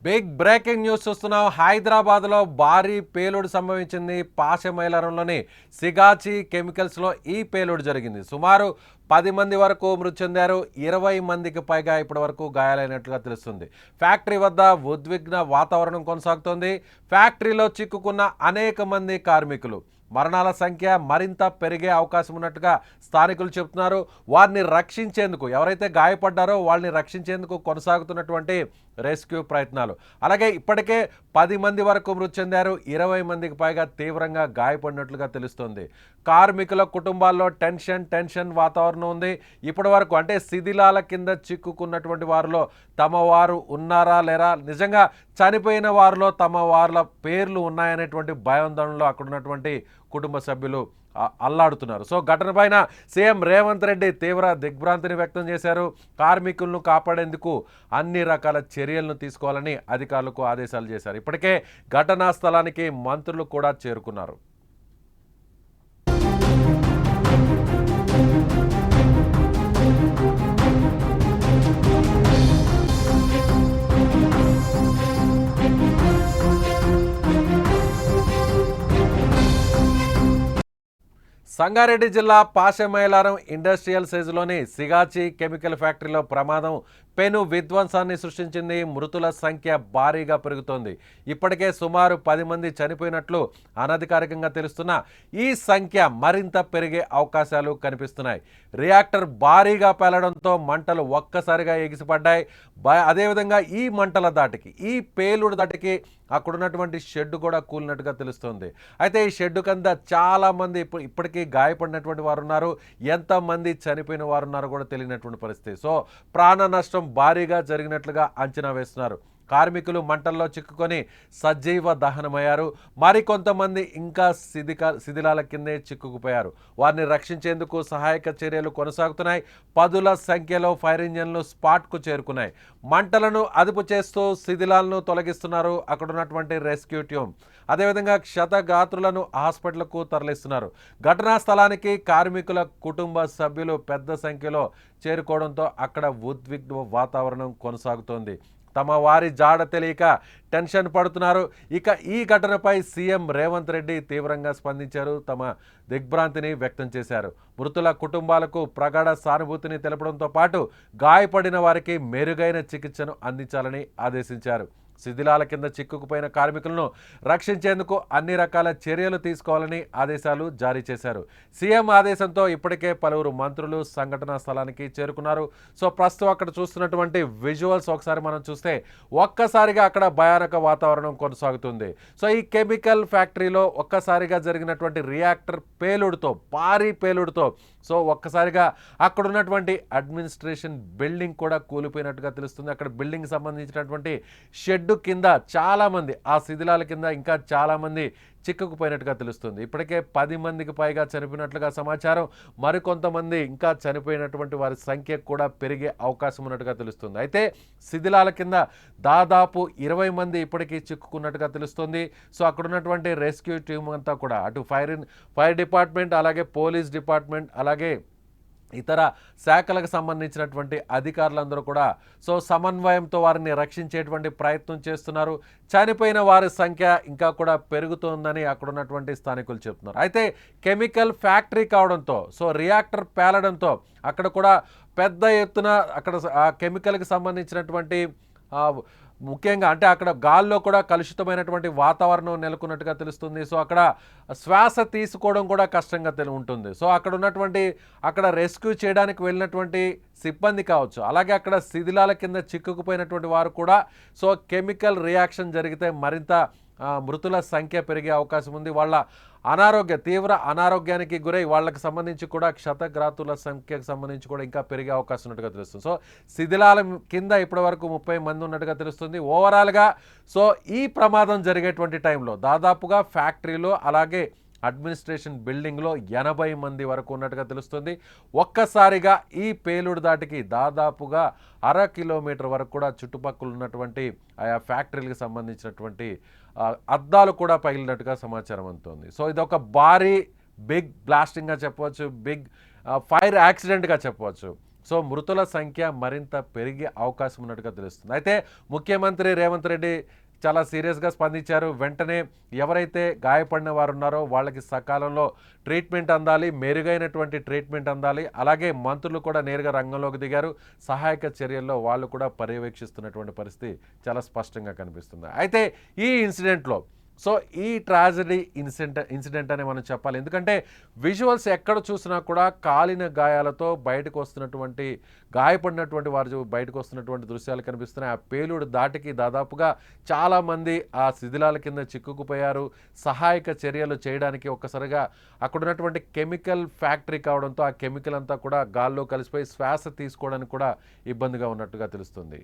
Big breaking news చూస్తున్నాం. హైదరాబాద్లో భారీ పేలుడు సంభవించింది. పాశమైలారంలోని సిగాచి కెమికల్స్లో ఈ పేలుడు జరిగింది. సుమారు 10 మంది వరకు మృతి చెందారు. 20 మందికి పైగా ఇప్పటి వరకు గాయాలైనట్లుగా తెలుస్తుంది. ఫ్యాక్టరీ వద్ద ఉద్విగ్న వాతావరణం కొనసాగుతోంది. ఫ్యాక్టరీలో చిక్కుకున్న అనేక మంది కార్మికులు. మరణాల సంఖ్య మరింత పెరిగే అవకాశం ఉన్నట్టుగా స్థానికులు చెబుతున్నారు. వారిని రక్షించేందుకు, ఎవరైతే గాయపడ్డారో వాళ్ళని రక్షించేందుకు కొనసాగుతున్నటువంటి రెస్క్యూ ప్రయత్నాలు. అలాగే ఇప్పటికే 10 మంది వరకు మృతి చెందారు. 20 మందికి పైగా తీవ్రంగా గాయపడినట్లుగా తెలుస్తోంది. కార్మికుల కుటుంబాల్లో టెన్షన్ వాతావరణం ఉంది. ఇప్పటి వరకు అంటే శిథిలాల కింద చిక్కుకున్నటువంటి వారిలో తమ వారు ఉన్నారా లేరా, నిజంగా చనిపోయిన వారిలో తమ వార్ల పేర్లు ఉన్నాయనేటువంటి భయాందోళనలో అక్కడ ఉన్నటువంటి కుటుంబ సభ్యులు అల్లాడుతున్నారు. సో ఘటనపైన సీఎం రేవంత్ రెడ్డి తీవ్ర దిగ్భ్రాంతిని వ్యక్తం చేశారు. కార్మికులను కాపాడేందుకు అన్ని రకాల చర్యలను తీసుకోవాలని అధికారులకు ఆదేశాలు చేశారు. ఇప్పటికే ఘటనా స్థలానికి మంత్రులు కూడా చేరుకున్నారు. సంగారెడ్డి జిల్లా పాశమైలారం ఇండస్ట్రియల్ సైజులోని సిగాచి కెమికల్ ఫ్యాక్టరీలో ప్రమాదం పెను విధ్వంసాన్ని సృష్టించింది. మృతుల సంఖ్య భారీగా పెరుగుతోంది. ఇప్పటికే సుమారు 10 మంది చనిపోయినట్లు అనధికారికంగా తెలుస్తున్న ఈ సంఖ్య మరింత పెరిగే అవకాశాలు కనిపిస్తున్నాయి. రియాక్టర్ భారీగా పేలడంతో మంటలు ఒక్కసారిగా ఎగిసిపడ్డాయి. అదేవిధంగా ఈ మంటల దాటికి, ఈ పేలుడు దాటికి అక్కడున్నటువంటి షెడ్ కూడా కూలినట్టుగా తెలుస్తుంది. అయితే ఈ షెడ్డు కింద చాలామంది ఇప్పటికీ గాయపడినటువంటి వారు ఉన్నారు. ఎంతమంది చనిపోయిన వారు ఉన్నారో కూడా తెలియనటువంటి పరిస్థితి. సో ప్రాణ నష్టం భారీగా జరిగినట్లుగా అంచనా వేస్తున్నారు. కార్మికులు మంటల్లో చిక్కుకొని సజీవ దహనమయ్యారు. మరికొంతమంది ఇంకా శిథిలాల కిందే చిక్కుకుపోయారు. వారిని రక్షించేందుకు సహాయక చర్యలు కొనసాగుతున్నాయి. 10ల సంఖ్యలో ఫైర్ ఇంజన్లు స్పాట్కు చేరుకున్నాయి. మంటలను అదుపు చేస్తూ శిథిలాలను తొలగిస్తున్నారు అక్కడ ఉన్నటువంటి రెస్క్యూ టీమ్. అదేవిధంగా క్షతగాత్రులను హాస్పిటల్కు తరలిస్తున్నారు. ఘటనా స్థలానికి కార్మికుల కుటుంబ సభ్యులు పెద్ద సంఖ్యలో చేరుకోవడంతో అక్కడ ఉద్విగ్న వాతావరణం కొనసాగుతోంది. తమ వారి జాడ తెలియక టెన్షన్ పడుతున్నారు. ఇక ఈ ఘటనపై సీఎం రేవంత్ రెడ్డి తీవ్రంగా స్పందించారు. తమ దిగ్భ్రాంతిని వ్యక్తం చేశారు. మృతుల కుటుంబాలకు ప్రగాఢ సానుభూతిని తెలపడంతో పాటు గాయపడిన వారికి మెరుగైన చికిత్సను అందించాలని ఆదేశించారు. శిథిలాల కింద చిక్కుకుపోయిన కార్మికులను రక్షించేందుకు అన్ని రకాల చర్యలు తీసుకోవాలని ఆదేశాలు జారీ చేశారు. సీఎం ఆదేశంతో ఇప్పటికే పలువురు మంత్రులు సంఘటనా స్థలానికి చేరుకున్నారు. సో ప్రస్తుతం అక్కడ చూస్తున్నటువంటి విజువల్స్ ఒకసారి మనం చూస్తే ఒక్కసారిగా అక్కడ భయానక వాతావరణం కొనసాగుతుంది. సో ఈ కెమికల్ ఫ్యాక్టరీలో ఒక్కసారిగా జరిగినటువంటి రియాక్టర్ పేలుడుతో, భారీ పేలుడుతో సో ఒక్కసారిగా అక్కడ ఉన్నటువంటి అడ్మినిస్ట్రేషన్ బిల్డింగ్ కూడా కూలిపోయినట్టుగా తెలుస్తుంది. అక్కడ బిల్డింగ్ సంబంధించినటువంటి షెడ్ కింద చాలామంది, ఆ శిథిలాల కింద ఇంకా చాలామంది చిక్కుకుపోయినట్టుగా తెలుస్తుంది. ఇప్పటికే 10 మందికి పైగా చనిపోయినట్లుగా సమాచారం. మరికొంతమంది ఇంకా చనిపోయినటువంటి వారి సంఖ్య కూడా పెరిగే అవకాశం ఉన్నట్టుగా తెలుస్తుంది. అయితే శిథిలాల కింద దాదాపు 20 మంది ఇప్పటికీ చిక్కుకున్నట్టుగా తెలుస్తుంది. సో అక్కడ ఉన్నటువంటి రెస్క్యూ టీమ్ అంతా కూడా అటు ఫైర్ డిపార్ట్మెంట్, అలాగే పోలీస్ డిపార్ట్మెంట్, అలాగే ఇతర శాఖలకు సంబంధించినటువంటి అధికారులందరూ కూడా సో సమన్వయంతో వారిని రక్షించేటువంటి ప్రయత్నం చేస్తున్నారు. చనిపోయిన వారి సంఖ్య ఇంకా కూడా పెరుగుతోందని అక్కడ ఉన్నటువంటి స్థానికులు చెప్తున్నారు. అయితే కెమికల్ ఫ్యాక్టరీ కావడంతో, సో రియాక్టర్ పేలడంతో అక్కడ కూడా పెద్ద ఎత్తున అక్కడ ఆ కెమికల్కి సంబంధించినటువంటి ముఖ్యంగా అంటే అక్కడ గాల్లో కూడా కలుషితమైనటువంటి వాతావరణం నెలకొన్నట్టుగా తెలుస్తుంది. సో అక్కడ శ్వాస తీసుకోవడం కూడా కష్టంగా ఉంటుంది. సో అక్కడ రెస్క్యూ చేయడానికి వెళ్ళినటువంటి సిబ్బంది కావచ్చు, అలాగే అక్కడ శిథిలాల కింద చిక్కుకుపోయినటువంటి వారు కూడా సో కెమికల్ రియాక్షన్ జరిగితే మరింత మృతుల సంఖ్య పెరిగే అవకాశం ఉంది. వాళ్ళ తీవ్ర అనారోగ్యానికి గురై వాళ్ళకి సంబంధించి కూడా క్షతగాత్రుల సంఖ్యకు సంబంధించి కూడా ఇంకా పెరిగే అవకాశం ఉన్నట్టుగా తెలుస్తుంది. సో శిథిలాల కింద ఇప్పటి వరకు 30 మంది ఉన్నట్టుగా తెలుస్తుంది. ఓవరాల్గా సో ఈ ప్రమాదం జరిగేటువంటి టైంలో దాదాపుగా ఫ్యాక్టరీలో, అలాగే అడ్మినిస్ట్రేషన్ బిల్డింగ్లో 80 మంది వరకు ఉన్నట్టుగా తెలుస్తుంది. ఒక్కసారిగా ఈ పేలుడు దాటికి దాదాపుగా 1/2 కిలోమీటర్ వరకు కూడా చుట్టుపక్కల ఉన్నటువంటి ఆయా ఫ్యాక్టరీలకు సంబంధించినటువంటి అద్దాలు కూడా పగిలినట్టుగా సమాచారం అందుతోంది. సో ఇదొక భారీ బిగ్ బ్లాస్టింగ్గా చెప్పవచ్చు, బిగ్ ఫైర్ యాక్సిడెంట్గా చెప్పవచ్చు. సో మృతుల సంఖ్య మరింత పెరిగే అవకాశం ఉన్నట్టుగా తెలుస్తుంది. అయితే ముఖ్యమంత్రి రేవంత్ రెడ్డి చాలా సీరియస్గా స్పందించారు. వెంటనే ఎవరైతే గాయపడిన వారు ఉన్నారో వాళ్ళకి సకాలంలో ట్రీట్మెంట్ అందాలి, మెరుగైనటువంటి ట్రీట్మెంట్ అందాలి. అలాగే మంత్రులు కూడా నేరుగా రంగంలోకి దిగారు. సహాయక చర్యల్లో వాళ్ళు కూడా పర్యవేక్షిస్తున్నటువంటి పరిస్థితి చాలా స్పష్టంగా కనిపిస్తుంది. అయితే ఈ ఇన్సిడెంట్లో సో ఈ ట్రాజడీ ఇన్సిడెంట్ అని మనం చెప్పాలి. ఎందుకంటే విజువల్స్ ఎక్కడ చూసినా కూడా కాలిన గాయాలతో బయటకు వస్తున్నటువంటి గాయపడినటువంటి వారు బయటకు వస్తున్నటువంటి దృశ్యాలు కనిపిస్తున్నాయి. ఆ పేలుడు దాటికి దాదాపుగా చాలామంది ఆ శిథిలాల కింద చిక్కుకుపోయారు. సహాయక చర్యలు చేయడానికి ఒక్కసారిగా అక్కడ ఉన్నటువంటి కెమికల్ ఫ్యాక్టరీ కావడంతో ఆ కెమికల్ అంతా కూడా గాల్లో కలిసిపోయి శ్వాస తీసుకోవడానికి కూడా ఇబ్బందిగా ఉన్నట్టుగా తెలుస్తుంది.